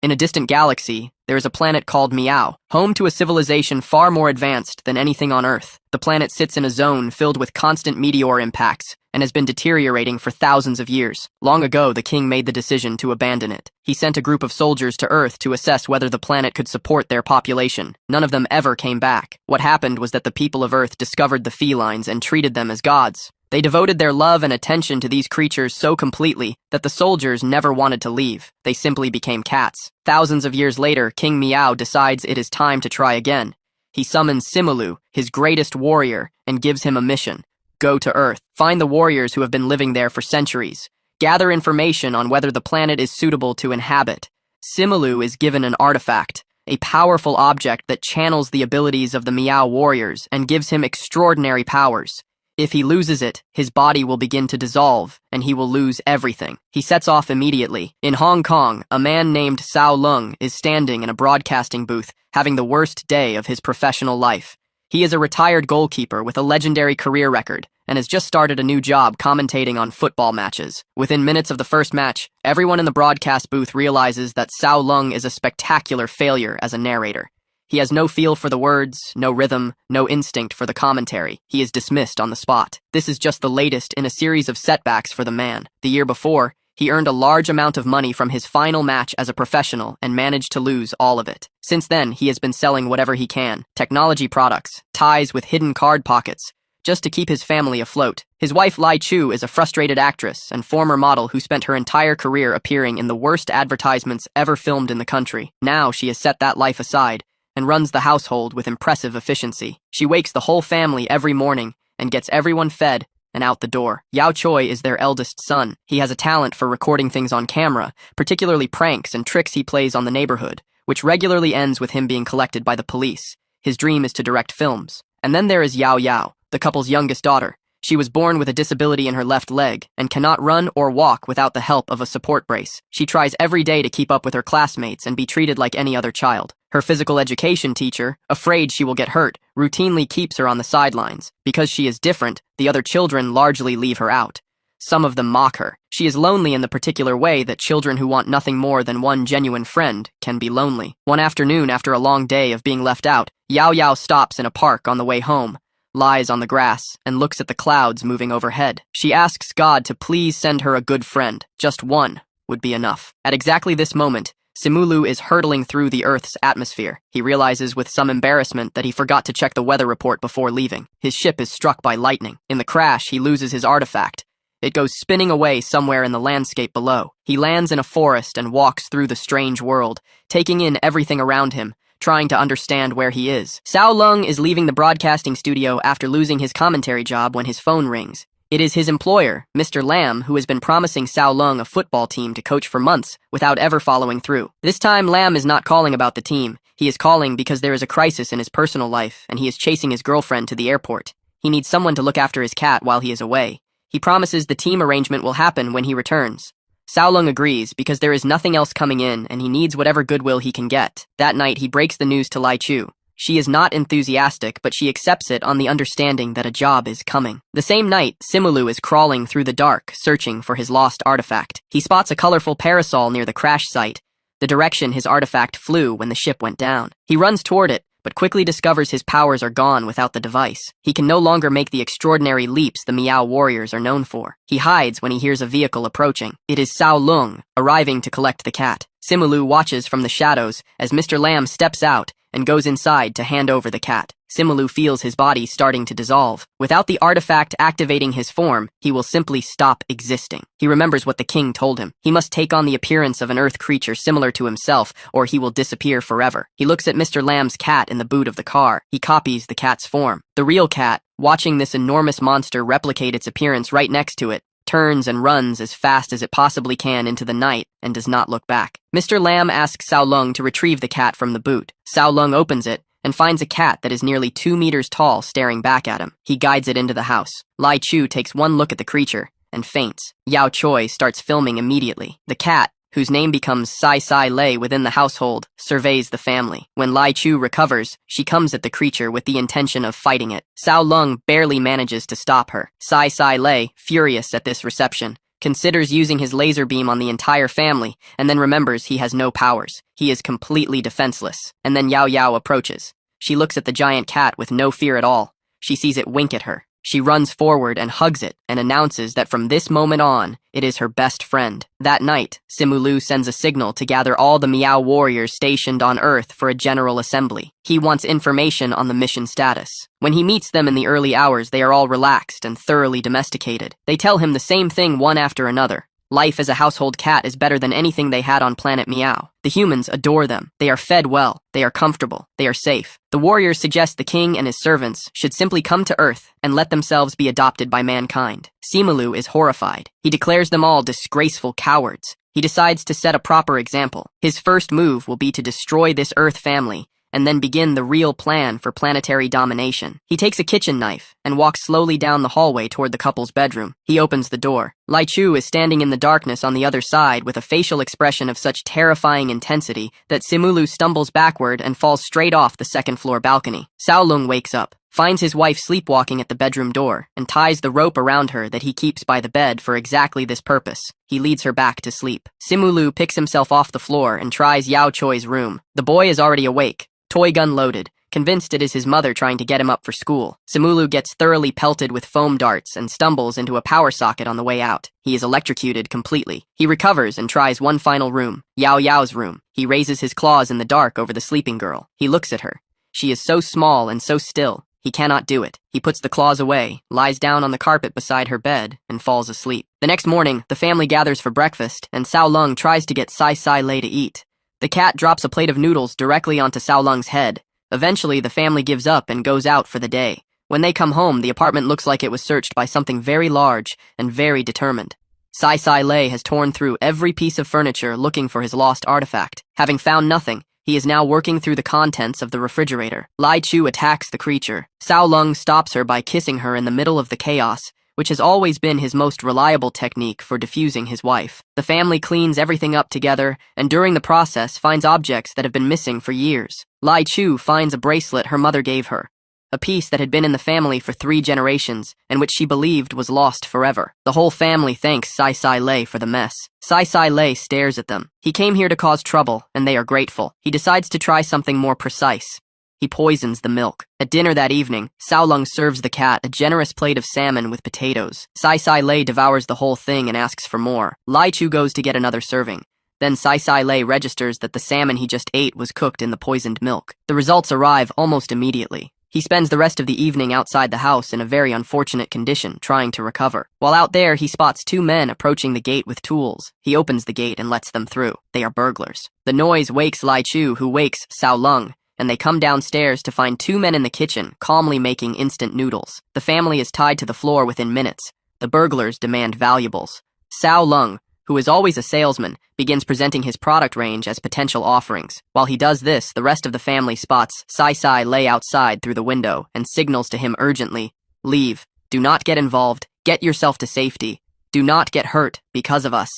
In a distant galaxy, there is a planet called Meow, home to a civilization far more advanced than anything on Earth. The planet sits in a zone filled with constant meteor impacts and has been deteriorating for thousands of years. Long ago, the king made the decision to abandon it. He sent a group of soldiers to Earth to assess whether the planet could support their population. None of them ever came back. What happened was that the people of Earth discovered the felines and treated them as gods. They devoted their love and attention to these creatures so completely that the soldiers never wanted to leave. They simply became cats. Thousands of years later, King Meow decides it is time to try again. He summons Simulu, his greatest warrior, and gives him a mission. Go to Earth. Find the warriors who have been living there for centuries. Gather information on whether the planet is suitable to inhabit. Simulu is given an artifact, a powerful object that channels the abilities of the Meow warriors and gives him extraordinary powers. If he loses it, his body will begin to dissolve, and he will lose everything. He sets off immediately. In Hong Kong, a man named Sao Lung is standing in a broadcasting booth, having the worst day of his professional life. He is a retired goalkeeper with a legendary career record, and has just started a new job commentating on football matches. Within minutes of the first match, everyone in the broadcast booth realizes that Sao Lung is a spectacular failure as a narrator. He has no feel for the words, no rhythm, no instinct for the commentary. He is dismissed on the spot. This is just the latest in a series of setbacks for the man. The year before, he earned a large amount of money from his final match as a professional and managed to lose all of it. Since then, he has been selling whatever he can. Technology products, ties with hidden card pockets, just to keep his family afloat. His wife Lai Chu is a frustrated actress and former model who spent her entire career appearing in the worst advertisements ever filmed in the country. Now she has set that life aside and runs the household with impressive efficiency. She wakes the whole family every morning and gets everyone fed and out the door. Yao Choi is their eldest son. He has a talent for recording things on camera, particularly pranks and tricks he plays on the neighborhood, which regularly ends with him being collected by the police. His dream is to direct films. And then there is Yao Yao, the couple's youngest daughter. She was born with a disability in her left leg and cannot run or walk without the help of a support brace. She tries every day to keep up with her classmates and be treated like any other child. Her physical education teacher, afraid she will get hurt, routinely keeps her on the sidelines. Because she is different, the other children largely leave her out. Some of them mock her. She is lonely in the particular way that children who want nothing more than one genuine friend can be lonely. One afternoon, after a long day of being left out, Yao Yao stops in a park on the way home, lies on the grass, and looks at the clouds moving overhead. She asks God to please send her a good friend. Just one would be enough. At exactly this moment, Simulu is hurtling through the Earth's atmosphere. He realizes with some embarrassment that he forgot to check the weather report before leaving. His ship is struck by lightning. In the crash, he loses his artifact. It goes spinning away somewhere in the landscape below. He lands in a forest and walks through the strange world, taking in everything around him, trying to understand where he is. Sao Lung is leaving the broadcasting studio after losing his commentary job when his phone rings. It is his employer, Mr. Lam, who has been promising Sao Lung a football team to coach for months without ever following through. This time, Lam is not calling about the team. He is calling because there is a crisis in his personal life and he is chasing his girlfriend to the airport. He needs someone to look after his cat while he is away. He promises the team arrangement will happen when he returns. Sao Lung agrees because there is nothing else coming in and he needs whatever goodwill he can get. That night, he breaks the news to Lai Chu. She is not enthusiastic, but she accepts it on the understanding that a job is coming. The same night, Simulu is crawling through the dark, searching for his lost artifact. He spots a colorful parasol near the crash site, the direction his artifact flew when the ship went down. He runs toward it, but quickly discovers his powers are gone without the device. He can no longer make the extraordinary leaps the Meow warriors are known for. He hides when he hears a vehicle approaching. It is Sao Lung, arriving to collect the cat. Simulu watches from the shadows as Mr. Lam steps out and goes inside to hand over the cat. Simulu feels his body starting to dissolve. Without the artifact activating his form, he will simply stop existing. He remembers what the king told him. He must take on the appearance of an earth creature similar to himself, or he will disappear forever. He looks at Mr. Lamb's cat in the boot of the car. He copies the cat's form. The real cat, watching this enormous monster replicate its appearance right next to it, turns and runs as fast as it possibly can into the night and does not look back. Mr. Lam asks Sao Lung to retrieve the cat from the boot. Sao Lung opens it and finds a cat that is nearly 2 meters tall staring back at him. He guides it into the house. Lai Chu takes one look at the creature and faints. Yao Choi starts filming immediately. The cat, whose name becomes Sai Lei within the household, surveys the family. When Lai Chu recovers, she comes at the creature with the intention of fighting it. Sao Lung barely manages to stop her. Sai Lei, furious at this reception, considers using his laser beam on the entire family, and then remembers he has no powers. He is completely defenseless. And then Yao Yao approaches. She looks at the giant cat with no fear at all. She sees it wink at her. She runs forward and hugs it and announces that from this moment on, it is her best friend. That night, Simulu sends a signal to gather all the Meow warriors stationed on Earth for a general assembly. He wants information on the mission status. When he meets them in the early hours, they are all relaxed and thoroughly domesticated. They tell him the same thing one after another. Life as a household cat is better than anything they had on planet Meow. The humans adore them. They are fed well. They are comfortable. They are safe. The warriors suggest the king and his servants should simply come to Earth and let themselves be adopted by mankind. Simulu is horrified. He declares them all disgraceful cowards. He decides to set a proper example. His first move will be to destroy this Earth family and then begin the real plan for planetary domination. He takes a kitchen knife and walks slowly down the hallway toward the couple's bedroom. He opens the door. Lai Chu is standing in the darkness on the other side with a facial expression of such terrifying intensity that Simulu stumbles backward and falls straight off the second-floor balcony. Sao Lung wakes up, finds his wife sleepwalking at the bedroom door, and ties the rope around her that he keeps by the bed for exactly this purpose. He leads her back to sleep. Simulu picks himself off the floor and tries Yao Choi's room. The boy is already awake, toy gun loaded, convinced it is his mother trying to get him up for school. Simulu gets thoroughly pelted with foam darts and stumbles into a power socket on the way out. He is electrocuted completely. He recovers and tries one final room, Yao Yao's room. He raises his claws in the dark over the sleeping girl. He looks at her. She is so small and so still. He cannot do it. He puts the claws away, lies down on the carpet beside her bed, and falls asleep. The next morning, the family gathers for breakfast, and Sao Lung tries to get Sai Lei to eat. The cat drops a plate of noodles directly onto Sao Lung's head. Eventually, the family gives up and goes out for the day. When they come home, the apartment looks like it was searched by something very large and very determined. Sai Lei has torn through every piece of furniture looking for his lost artifact. Having found nothing, he is now working through the contents of the refrigerator. Lai Chu attacks the creature. Sao Lung stops her by kissing her in the middle of the chaos, which has always been his most reliable technique for defusing his wife. The family cleans everything up together, and during the process finds objects that have been missing for years. Lai Chu finds a bracelet her mother gave her, a piece that had been in the family for 3 generations, and which she believed was lost forever. The whole family thanks Sai Lei for the mess. Sai Lei stares at them. He came here to cause trouble, and they are grateful. He decides to try something more precise. He poisons the milk. At dinner that evening, Sao Lung serves the cat a generous plate of salmon with potatoes. Sai Lei devours the whole thing and asks for more. Lai Chu goes to get another serving. Then Sai Lei registers that the salmon he just ate was cooked in the poisoned milk. The results arrive almost immediately. He spends the rest of the evening outside the house in a very unfortunate condition, trying to recover. While out there, he spots 2 men approaching the gate with tools. He opens the gate and lets them through. They are burglars. The noise wakes Lai Chu, who wakes Sao Lung, and they come downstairs to find 2 men in the kitchen, calmly making instant noodles. The family is tied to the floor within minutes. The burglars demand valuables. Sao Lung, who is always a salesman, begins presenting his product range as potential offerings. While he does this, the rest of the family spots Sai Lei outside through the window and signals to him urgently, "Leave. Do not get involved. Get yourself to safety. Do not get hurt because of us."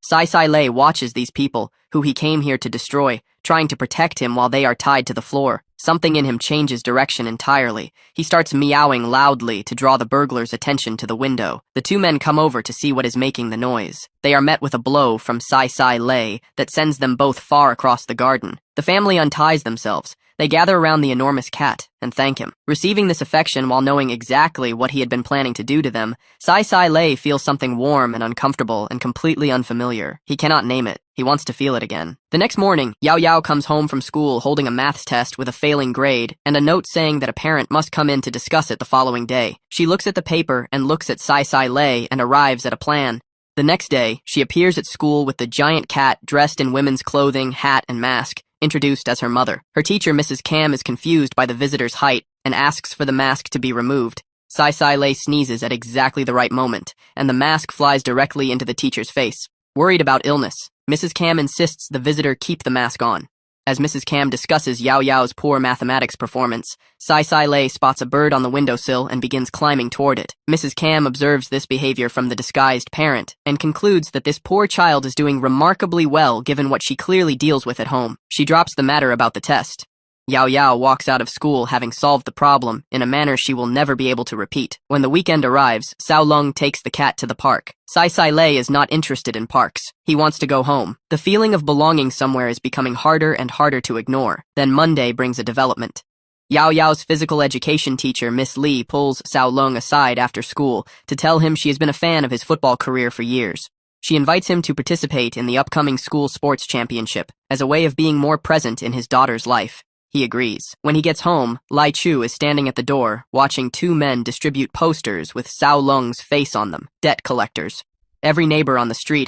Sai Lei watches these people, who he came here to destroy, trying to protect him while they are tied to the floor. Something in him changes direction entirely. He starts meowing loudly to draw the burglars' attention to the window. The 2 men come over to see what is making the noise. They are met with a blow from Sai Lei that sends them both far across the garden. The family unties themselves. They gather around the enormous cat and thank him. Receiving this affection while knowing exactly what he had been planning to do to them, Sai Lei feels something warm and uncomfortable and completely unfamiliar. He cannot name it. He wants to feel it again. The next morning, Yao Yao comes home from school holding a maths test with a failing grade and a note saying that a parent must come in to discuss it the following day. She looks at the paper and looks at Sai Lei and arrives at a plan. The next day, she appears at school with the giant cat dressed in women's clothing, hat, and mask, introduced as her mother. Her teacher, Mrs. Cam, is confused by the visitor's height and asks for the mask to be removed. Sai Lei sneezes at exactly the right moment, and the mask flies directly into the teacher's face. Worried about illness, Mrs. Cam insists the visitor keep the mask on. As Mrs. Cam discusses Yao Yao's poor mathematics performance, Sai Lei spots a bird on the windowsill and begins climbing toward it. Mrs. Cam observes this behavior from the disguised parent and concludes that this poor child is doing remarkably well given what she clearly deals with at home. She drops the matter about the test. Yao Yao walks out of school having solved the problem in a manner she will never be able to repeat. When the weekend arrives, Sao Lung takes the cat to the park. Sai Lei is not interested in parks. He wants to go home. The feeling of belonging somewhere is becoming harder and harder to ignore. Then Monday brings a development. Yao Yao's physical education teacher, Miss Lee, pulls Sao Lung aside after school to tell him she has been a fan of his football career for years. She invites him to participate in the upcoming school sports championship as a way of being more present in his daughter's life. He agrees. When he gets home, Lai Chu is standing at the door, watching two men distribute posters with Sao Lung's face on them, debt collectors. Every neighbor on the street has